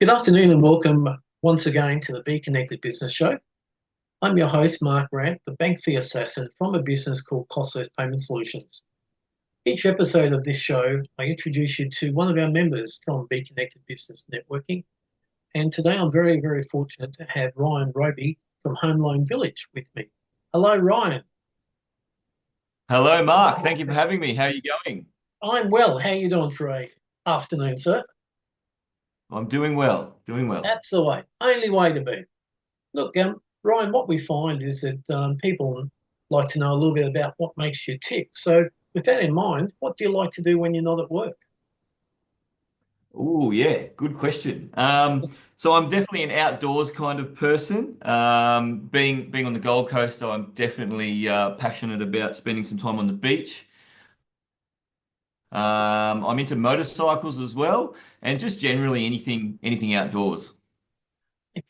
Good afternoon and welcome once again to the Be Connected Business Show. I'm your host, Mark Rant, the bank fee assassin from a business called Costless Payment Solutions. Each episode of this show, I introduce you to one of our members from Be Connected Business Networking. And today I'm very, very fortunate to have Ryan Roby from Home Loan Village with me. Hello, Ryan. Hello, Mark. Thank you for having me. How are you going? I'm well. How are you doing for a afternoon, sir? I'm doing well, doing well. That's the way. Only way to be. Look, Ryan, what we find is that people like to know a little bit about what makes you tick. So, with that in mind, what do you like to do when you're not at work? Oh, yeah, good question. So I'm definitely an outdoors kind of person. Being on the Gold Coast, I'm definitely passionate about spending some time on the beach. I'm into motorcycles as well, and just generally anything outdoors.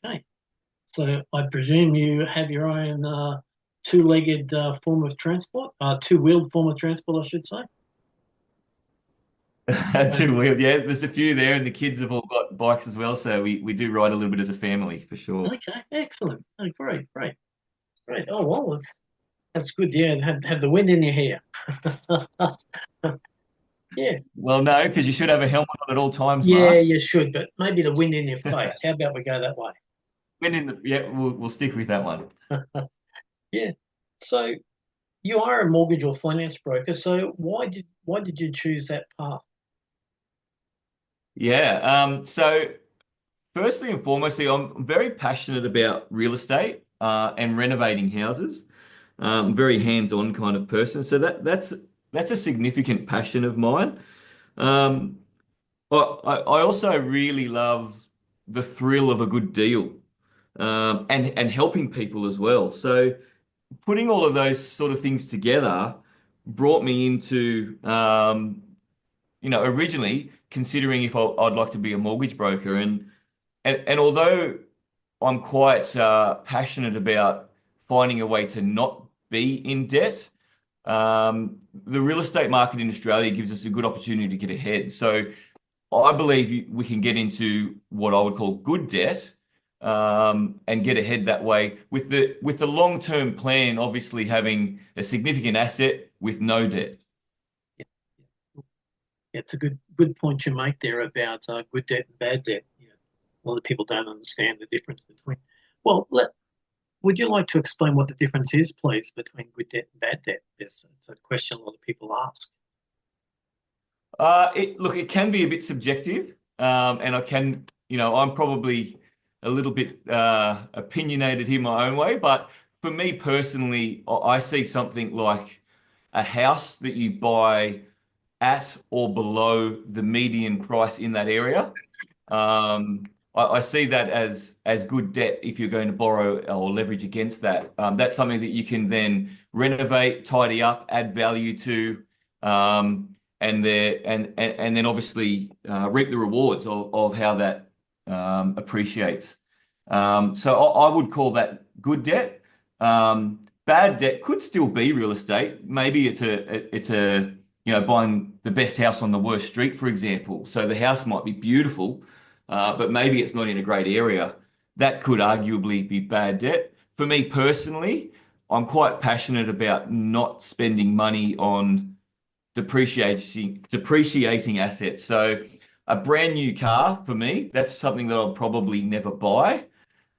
Okay. So, I presume you have your own two-legged form of transport, two-wheeled form of transport, I should say. Two-wheeled, yeah. There's a few there, and the kids have all got bikes as well, so we do ride a little bit as a family for sure. Okay, excellent. Oh, great, great, great. Oh, well, that's good. Yeah, and have the wind in your hair. Yeah, Well, no, because you should have a helmet on at all times, yeah, Mark. you should, but maybe the wind in your face. How about we go that way? When in the yeah, we'll stick with that one. Yeah. So, you are a mortgage or finance broker, so why did you choose that path? Yeah. So firstly and foremostly, I'm very passionate about real estate and renovating houses. Very hands-on kind of person. So that's a significant passion of mine. Um, I also really love the thrill of a good deal and helping people as well. So putting all of those sort of things together brought me into originally considering if I'd like to be a mortgage broker, and although I'm quite passionate about finding a way to not be in debt, the real estate market in Australia gives us a good opportunity to get ahead. So I believe we can get into what I would call good debt, and get ahead that way with the long-term plan, obviously having a significant asset with no debt. Yeah, it's a good point you make there about good debt and bad debt. Yeah, a lot of people don't understand the difference between. Well, would you like to explain what the difference is, please, between good debt and bad debt? It's a question a lot of people ask. Look, it can be a bit subjective, and I'm probably a little bit opinionated here my own way, but for me personally, I see something like a house that you buy at or below the median price in that area. I see that as good debt if you're going to borrow or leverage against that. That's something that you can then renovate, tidy up, add value to, and then obviously reap the rewards of how that appreciates. So I would call that good debt. Bad debt could still be real estate. Maybe it's a buying the best house on the worst street, for example. So the house might be beautiful, but maybe it's not in a great area. That could arguably be bad debt. For me personally, I'm quite passionate about not spending money on depreciating assets. So a brand new car for me, that's something that I'll probably never buy.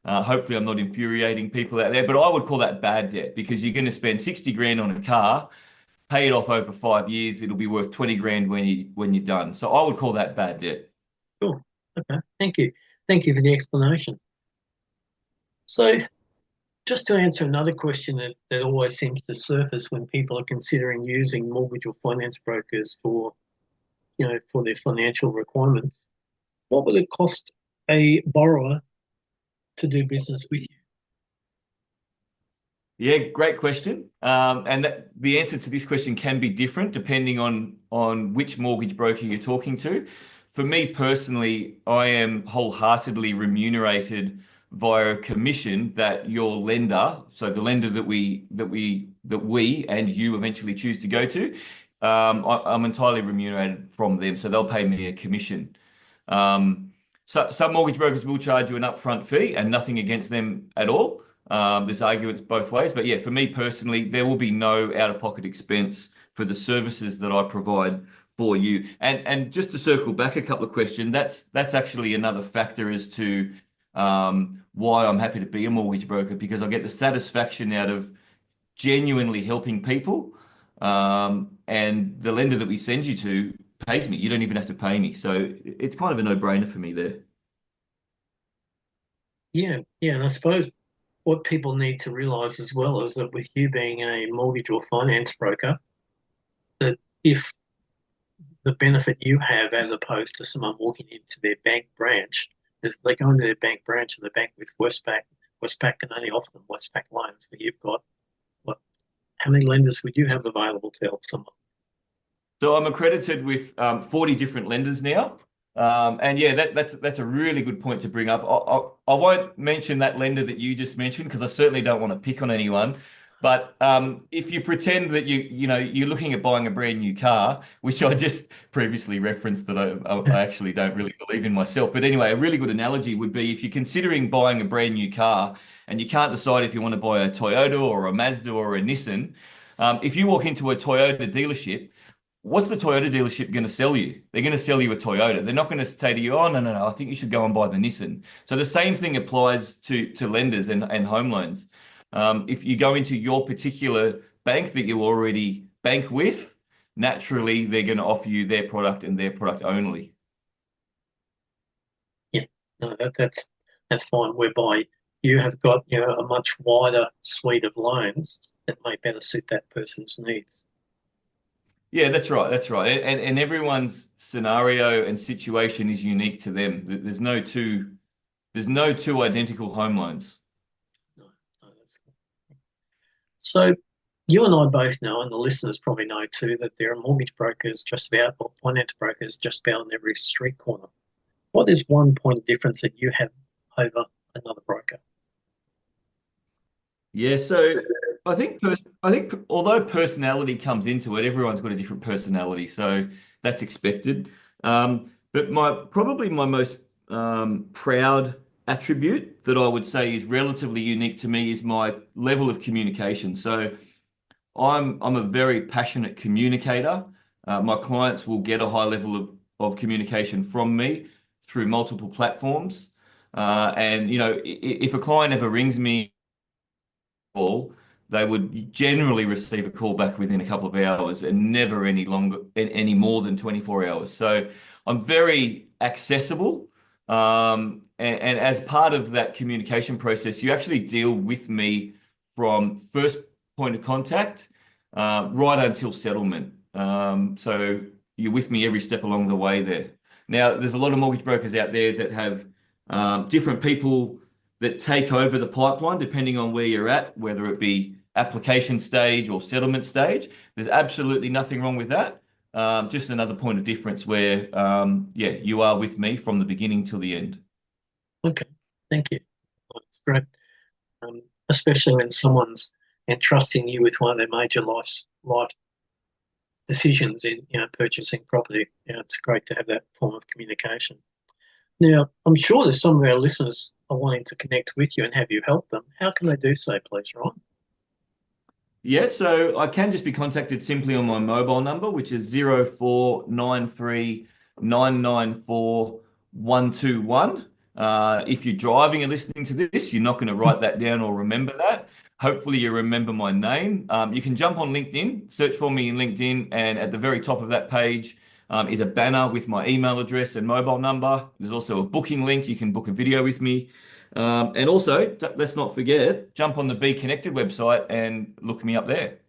Hopefully, I'm not infuriating people out there, but I would call that bad debt because you're going to spend 60 grand on a car, pay it off over 5 years, it'll be worth 20 grand when you're done. So I would call that bad debt. Sure. Okay. Thank you. Thank you for the explanation. So, just to answer another question that always seems to surface when people are considering using mortgage or finance brokers for their financial requirements, what would it cost a borrower to do business with you? Yeah, great question. And the answer to this question can be different depending on which mortgage broker you're talking to. For me personally, I am wholeheartedly remunerated via a commission that your lender, so the lender that we and you eventually choose to go to, I'm entirely remunerated from them, so they'll pay me a commission. Um, some mortgage brokers will charge you an upfront fee, and nothing against them at all. There's arguments both ways, but yeah, for me personally, there will be no out-of-pocket expense for the services that I provide for you. And just to circle back a couple of questions, that's actually another factor as to why I'm happy to be a mortgage broker, because I get the satisfaction out of genuinely helping people. And the lender that we send you to pays me. You don't even have to pay me. So it's kind of a no-brainer for me there. Yeah, yeah, and I suppose what people need to realise as well is that with you being a mortgage or finance broker, that if the benefit you have as opposed to someone walking into their bank branch is they go into their bank branch and the bank with Westpac. Westpac can only offer them Westpac loans, but you've got what? How many lenders would you have available to help someone? So I'm accredited with 40 different lenders now. And yeah, that's a really good point to bring up. I won't mention that lender that you just mentioned because I certainly don't want to pick on anyone. But if you pretend that you're looking at buying a brand new car, which I just previously referenced that I actually don't really believe in myself. But anyway, a really good analogy would be if you're considering buying a brand new car and you can't decide if you want to buy a Toyota or a Mazda or a Nissan, if you walk into a Toyota dealership, what's the Toyota dealership going to sell you? They're going to sell you a Toyota. They're not going to say to you, "Oh, no, no, no, I think you should go and buy the Nissan." So the same thing applies to lenders and home loans. If you go into your particular bank that you already bank with, naturally they're going to offer you their product and their product only. Yeah, no, that's fine. Whereby you have got a much wider suite of loans that may better suit that person's needs. Yeah, that's right. That's right. And everyone's scenario and situation is unique to them. There's no two identical home loans. No, no, that's good. So you and I both know, and the listeners probably know too, that there are mortgage brokers just about, or finance brokers just about on every street corner. What is one point of difference that you have over another broker? Yeah, so I think although personality comes into it, everyone's got a different personality, so that's expected. But probably my most proud attribute that I would say is relatively unique to me is my level of communication. So I'm a very passionate communicator. My clients will get a high level of communication from me through multiple platforms. And if a client ever rings me call, they would generally receive a call back within a couple of hours and never any more than 24 hours. So I'm very accessible. And as part of that communication process, you actually deal with me from first point of contact right until settlement. So you're with me every step along the way there. Now, there's a lot of mortgage brokers out there that have different people that take over the pipeline depending on where you're at, whether it be application stage or settlement stage. There's absolutely nothing wrong with that. Just another point of difference where, yeah, you are with me from the beginning till the end. Okay, thank you. That's great. Um, Especially when someone's entrusting you with one of their major life decisions in purchasing property. It's great to have that form of communication. Now, I'm sure that some of our listeners are wanting to connect with you and have you help them. How can they do so, please, Ryan? Yeah, so I can just be contacted simply on my mobile number, which is 0493 994 121. If you're driving and listening to this, you're not going to write that down or remember that. Hopefully, you remember my name. You can jump on LinkedIn, search for me in LinkedIn, and at the very top of that page is a banner with my email address and mobile number. There's also a booking link. You can book a video with me. And also, let's not forget, jump on the Be Connected website and look me up there.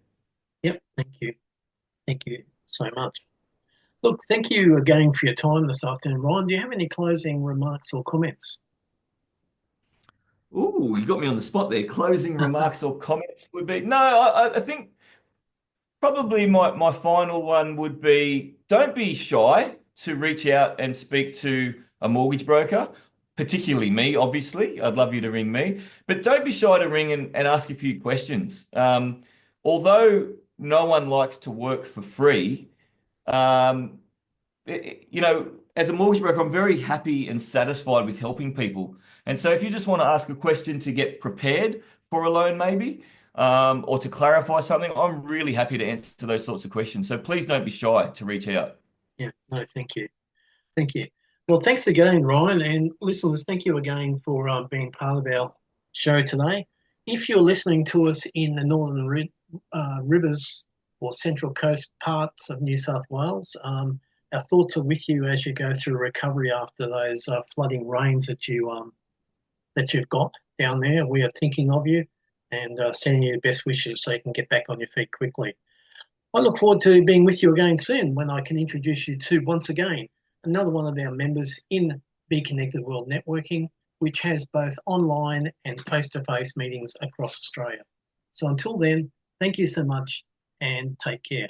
Yep, thank you. Thank you so much. Look, thank you again for your time this afternoon, Ryan. Do you have any closing remarks or comments? Ooh, you got me on the spot there. Closing remarks or comments would be no. I think probably my final one would be don't be shy to reach out and speak to a mortgage broker, particularly me, obviously. I'd love you to ring me, but don't be shy to ring and ask a few questions. Although no one likes to work for free, um, you know, as a mortgage broker, I'm very happy and satisfied with helping people. And so if you just want to ask a question to get prepared for a loan, maybe, or to clarify something, I'm really happy to answer those sorts of questions. So please don't be shy to reach out. Yeah, no, thank you. Thank you. Well, thanks again, Ryan. And listeners, thank you again for being part of our show today. If you're listening to us in the Northern Rivers or Central Coast parts of New South Wales, our thoughts are with you as you go through recovery after those flooding rains that you've got down there. We are thinking of you and sending you the best wishes so you can get back on your feet quickly. I look forward to being with you again soon when I can introduce you to, once again, another one of our members in Be Connected World Networking, which has both online and face-to-face meetings across Australia. So until then, thank you so much and take care.